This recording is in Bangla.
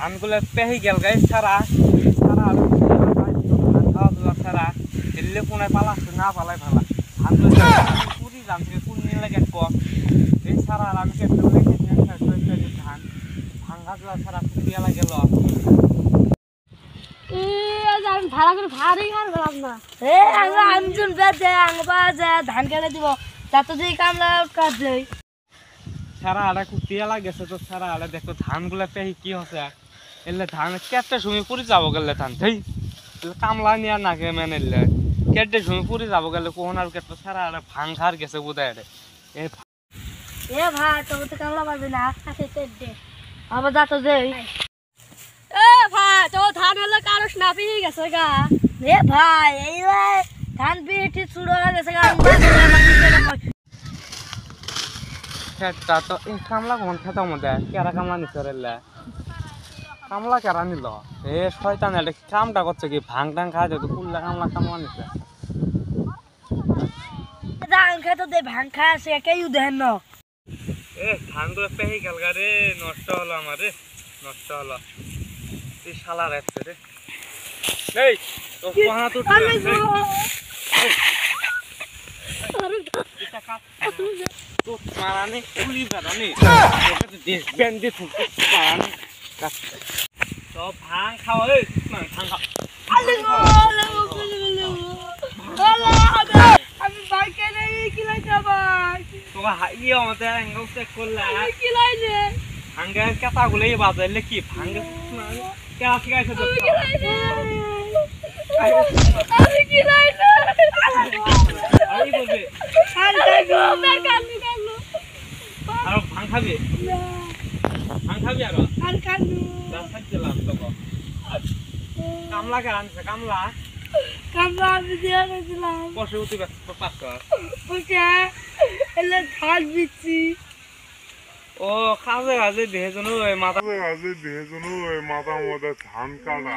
ধানগুলো পেহি গেল গাই সারা সারা ধান খাওয়া সারা এলে কোনায় পালাচ্ছে না পালাই ভালা ধানগুলো পুরি ধান থেকে পুরি নিয়ে লাগে এই সারা আমি কেটে ধান ভাঙ্গা তোলা সারা পুরিয়া লাগে গেল আমি ভাড়া করে ভাড়াই আর গেলাম না আমজন বেঁধে আংবা যা ধান কেটে দিব তাতে যে কামলা কাজ যাই সারা আড়া কুটিয়া লাগেছে তো সারা আড়া দেখো ধানগুলা পেহি কি হচ্ছে এলে ধান কেটে সময় পুরি যাবো গেলে ধান থেই কামলা নিয়ে নাকে মেনে নিলে কেটে সময় পুরি যাবো গেলে কোন আর কেটে সারা আড়া ভাঙ্গার গেছে বোধহয় এ ভাই তবে তো কামলা পারবে না কাছে দে আবার যাতো যাই এ ভাই তো ধান হলো কারোস না পেয়ে গেছে গা এ ভাই এই ধান পেয়ে চুড়ো হয়ে গেছে গা খেটটা তো এই কামলা কোন খেতার মধ্যে কেরা কামলা নিচ্ছে রেলে কামলা কেরা নিল এ শয়তান এটা কামটা করছে কি ভাং টাং খাওয়া যেত কুল্লা কামলা কামলা নিচ্ছে ধান খেতে দে ভাং খায় সে কেউ দেন না এ ধানগুলো পেহি গেল গা রে নষ্ট হলো আমার রে নষ্ট হলো এই শালা রাখছে রে এই তো কোহনা তো তো মারানি কুলি বেড়ানি দেশ ব্যান্ডে ফুটে মারানি তো ভাং খাও এই ভাং খাও আমি বাইকে নেই কিলাই যাবাই তোকে হাইয়ে আমাদের অ্যাঙ্গেল চেক করলে কিলাই নে ভাঙ্গে কেতাগুলো এই বাজাইলে কি ভাঙ্গে কেনা শিখাইছে তো আমি কিলাই নে আমি বলবে আর দেখো মে কান্নু কান্নু আর ভাং খাবি আর কান্নু রাস্তা গেলাম তোকে কামলা কে আনছে কামলা কামলা আমি দিয়ে গেছিলাম বসে উঠে পাস কর ওকে এলে ধান বিচি ও কাজে কাজে দেহে জন মাথা মাথা মধ্যে ধান কাটা